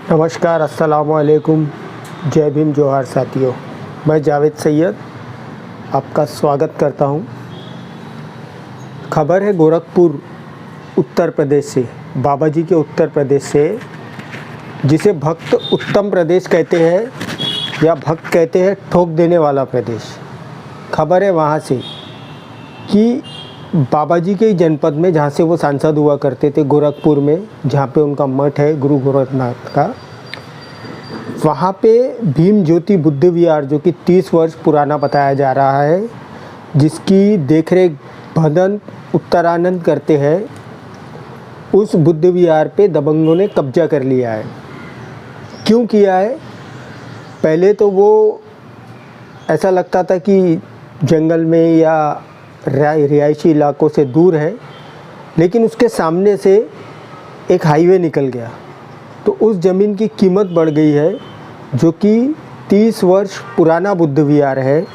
नमस्कार, अस्सलाम वालेकुम, जय भीम, जोहार साथियों। मैं जावेद सैयद आपका स्वागत करता हूं। खबर है गोरखपुर उत्तर प्रदेश से, बाबा जी के उत्तर प्रदेश से, जिसे भक्त उत्तम प्रदेश कहते हैं या भक्त कहते हैं ठोक देने वाला प्रदेश। खबर है वहां से कि बाबा जी के जनपद में, जहाँ से वो सांसद हुआ करते थे, गोरखपुर में, जहाँ पे उनका मठ है गुरु गोरखनाथ का, वहाँ पे भीम ज्योति बुद्ध विहार, जो कि 30 वर्ष पुराना बताया जा रहा है, जिसकी देखरेख भदन उत्तरानंद करते हैं, उस बुद्ध विहार पे दबंगों ने कब्जा कर लिया है। क्यों किया है? पहले तो वो ऐसा लगता था कि जंगल में या रिहायशी इलाकों से दूर है, लेकिन उसके सामने से एक हाईवे निकल गया, तो उस ज़मीन की कीमत बढ़ गई है, जो कि 30 वर्ष पुराना बुद्ध विहार है,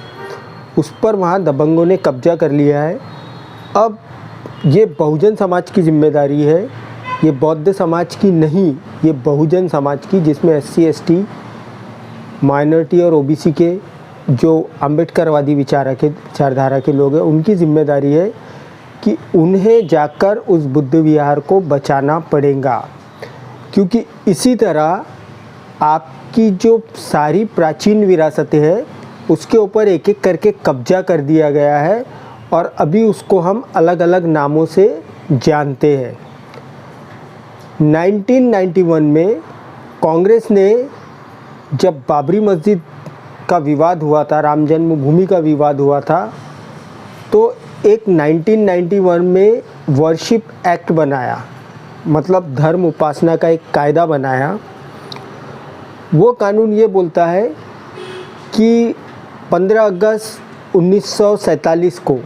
उस पर वहाँ दबंगों ने कब्जा कर लिया है। अब ये बहुजन समाज की जिम्मेदारी है, ये बौद्ध समाज की नहीं, ये बहुजन समाज की, जिसमें SC ST माइनॉरिटी और OBC के जो अम्बेडकरवादी विचारधारा के लोग हैं, उनकी जिम्मेदारी है कि उन्हें जाकर उस बुद्ध विहार को बचाना पड़ेगा। क्योंकि इसी तरह आपकी जो सारी प्राचीन विरासतें हैं, उसके ऊपर एक एक करके कब्जा कर दिया गया है और अभी उसको हम अलग अलग नामों से जानते हैं। 1991 में कांग्रेस ने, जब बाबरी मस्जिद का विवाद हुआ था, राम जन्मभूमि का विवाद हुआ था, तो एक 1991 में वर्शिप एक्ट बनाया, मतलब धर्म उपासना का एक कायदा बनाया। वो कानून ये बोलता है कि 15 अगस्त 1947 को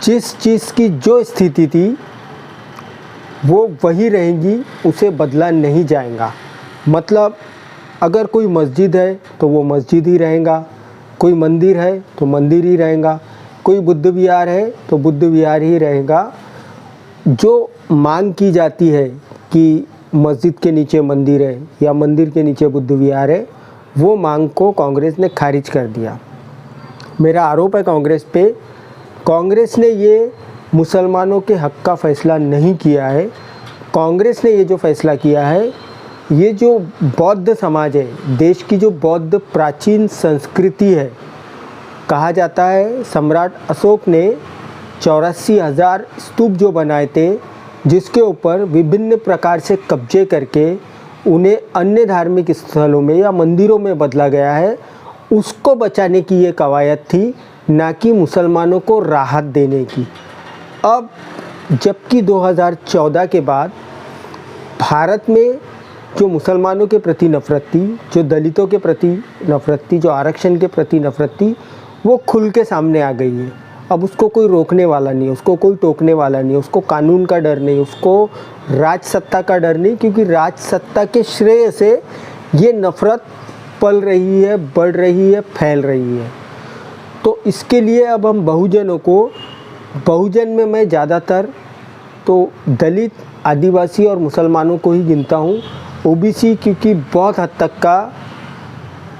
जिस चीज़ की जो स्थिति थी वो वही रहेगी, उसे बदला नहीं जाएगा। मतलब अगर कोई मस्जिद है तो वो मस्जिद ही रहेगा, कोई मंदिर है तो मंदिर ही रहेगा, कोई बुद्ध विहार है तो बुद्ध विहार ही रहेगा। जो मांग की जाती है कि मस्जिद के नीचे मंदिर है या मंदिर के नीचे बुद्ध विहार है, वो मांग को कांग्रेस ने खारिज कर दिया। मेरा आरोप है कांग्रेस पे, कांग्रेस ने ये मुसलमानों के हक़ का फ़ैसला नहीं किया है। कांग्रेस ने ये जो फ़ैसला किया है, ये जो बौद्ध समाज है, देश की जो बौद्ध प्राचीन संस्कृति है, कहा जाता है सम्राट अशोक ने 84,000 स्तूप जो बनाए थे, जिसके ऊपर विभिन्न प्रकार से कब्जे करके उन्हें अन्य धार्मिक स्थलों में या मंदिरों में बदला गया है, उसको बचाने की ये कवायद थी, ना कि मुसलमानों को राहत देने की। अब जबकि 2014 के बाद भारत में जो मुसलमानों के प्रति नफ़रत थी, जो दलितों के प्रति नफ़रत थी, जो आरक्षण के प्रति नफ़रत थी, वो खुल के सामने आ गई है। अब उसको कोई रोकने वाला नहीं, उसको कोई टोकने वाला नहीं, उसको कानून का डर नहीं, उसको राज सत्ता का डर नहीं, क्योंकि राज सत्ता के श्रेय से ये नफ़रत पल रही है, बढ़ रही है, फैल रही है। तो इसके लिए अब हम बहुजनों को, बहुजन में मैं ज़्यादातर तो दलित, आदिवासी और मुसलमानों को ही गिनता हूँ। OBC क्योंकि बहुत हद तक का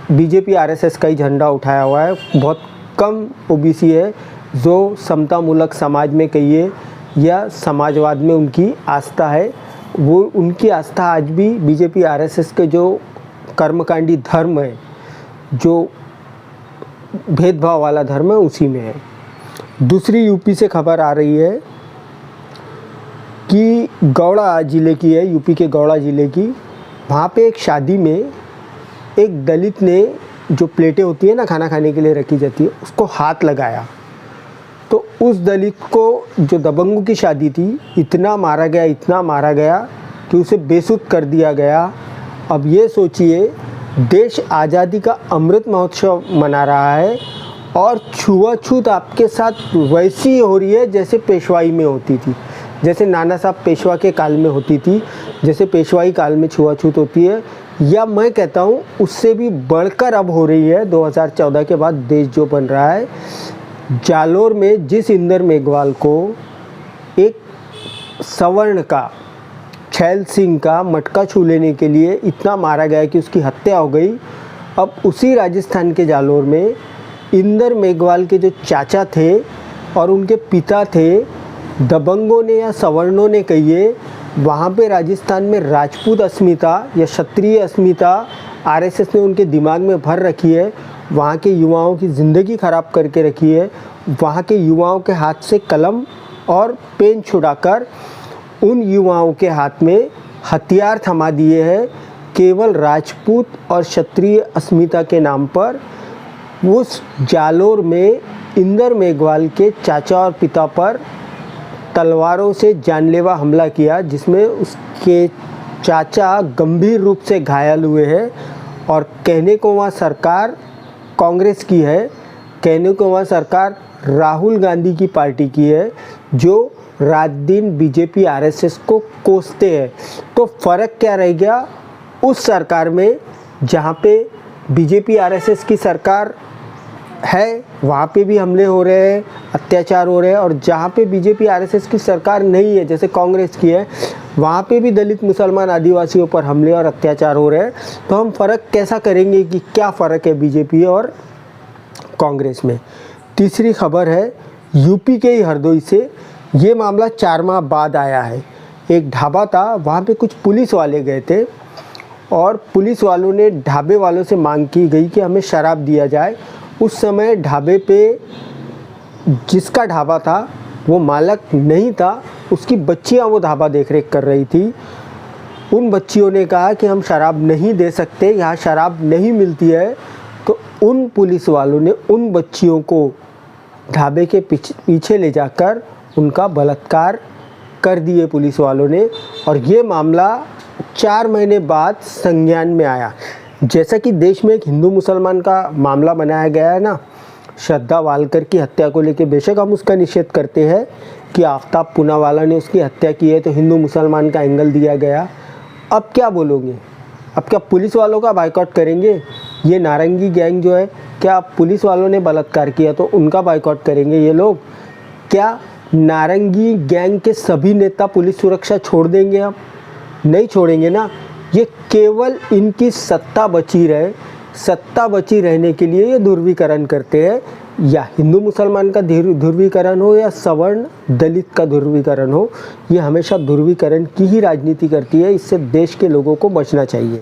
BJP RSS का ही झंडा उठाया हुआ है, बहुत कम OBC है जो समतामूलक समाज में कहिए या समाजवाद में उनकी आस्था है। वो उनकी आस्था आज भी BJP RSS के जो कर्मकांडी धर्म है, जो भेदभाव वाला धर्म है, उसी में है। दूसरी UP से खबर आ रही है कि गौड़ा ज़िले की है, UP के गौड़ा ज़िले की। वहाँ पे एक शादी में एक दलित ने, जो प्लेटें होती है ना खाना खाने के लिए रखी जाती है, उसको हाथ लगाया, तो उस दलित को, जो दबंगों की शादी थी, इतना मारा गया, इतना मारा गया कि उसे बेसुध कर दिया गया। अब ये सोचिए, देश आज़ादी का अमृत महोत्सव मना रहा है और छुआछूत आपके साथ वैसी हो रही है जैसे पेशवाई में होती थी, जैसे नाना साहब पेशवा के काल में होती थी, जैसे पेशवाई काल में छुआछूत होती है, या मैं कहता हूँ उससे भी बढ़कर अब हो रही है। 2014 के बाद देश जो बन रहा है, जालोर में जिस इंदर मेघवाल को एक सवर्ण का छैल सिंह का मटका छू लेने के लिए इतना मारा गया कि उसकी हत्या हो गई। अब उसी राजस्थान के जालोर में इंदर मेघवाल के जो चाचा थे और उनके पिता थे, दबंगों ने या सवर्णों ने कहिए, वहाँ पे राजस्थान में राजपूत अस्मिता या क्षत्रिय अस्मिता आरएसएस ने उनके दिमाग में भर रखी है। वहाँ के युवाओं की ज़िंदगी ख़राब करके रखी है। वहाँ के युवाओं के हाथ से कलम और पेन छुड़ाकर उन युवाओं के हाथ में हथियार थमा दिए हैं, केवल राजपूत और क्षत्रिय अस्मिता के नाम पर। उस जालोर में इंदर मेघवाल के चाचा और पिता पर तलवारों से जानलेवा हमला किया, जिसमें उसके चाचा गंभीर रूप से घायल हुए हैं। और कहने को वहाँ सरकार कांग्रेस की है, कहने को वहाँ सरकार राहुल गांधी की पार्टी की है, जो रात दिन बीजेपी आरएसएस को कोसते हैं। तो फ़र्क क्या रह गया उस सरकार में जहाँ पे बीजेपी आरएसएस की सरकार है, वहाँ पे भी हमले हो रहे हैं, अत्याचार हो रहे हैं, और जहाँ पे बीजेपी आरएसएस की सरकार नहीं है, जैसे कांग्रेस की है, वहाँ पे भी दलित, मुसलमान, आदिवासियों पर हमले और अत्याचार हो रहे हैं। तो हम फ़र्क कैसा करेंगे कि क्या फ़र्क है बीजेपी और कांग्रेस में। तीसरी खबर है यूपी के ही हरदोई से। ये मामला 4 माह बाद आया है। एक ढाबा था, वहाँ पे कुछ पुलिस वाले गए थे और पुलिस वालों ने ढाबे वालों से मांग की गई कि हमें शराब दिया जाए। उस समय ढाबे पे जिसका ढाबा था वो मालिक नहीं था, उसकी बच्चियां वो ढाबा देख रेख कर रही थी। उन बच्चियों ने कहा कि हम शराब नहीं दे सकते, यहाँ शराब नहीं मिलती है। तो उन पुलिस वालों ने उन बच्चियों को ढाबे के पीछे ले जाकर उनका बलात्कार कर दिए पुलिस वालों ने। और ये मामला 4 महीने बाद संज्ञान में आया। जैसा कि देश में एक हिंदू मुसलमान का मामला बनाया गया है ना, श्रद्धा वालकर की हत्या को लेकर, बेशक हम उसका निषेध करते हैं कि आफ्ताब पूनावाला ने उसकी हत्या की है, तो हिंदू मुसलमान का एंगल दिया गया। अब क्या बोलोगे? अब क्या पुलिस वालों का बाइकआउट करेंगे? ये नारंगी गैंग जो है, क्या पुलिस वालों ने बलात्कार किया तो उनका बाइकआउट करेंगे ये लोग? क्या नारंगी गैंग के सभी नेता पुलिस सुरक्षा छोड़ देंगे? अब नहीं छोड़ेंगे ना। ये केवल इनकी सत्ता बची रहे, सत्ता बची रहने के लिए ये ध्रुवीकरण करते हैं। या हिंदू मुसलमान का ध्रुवीकरण हो या सवर्ण दलित का ध्रुवीकरण हो, ये हमेशा ध्रुवीकरण की ही राजनीति करती है। इससे देश के लोगों को बचना चाहिए।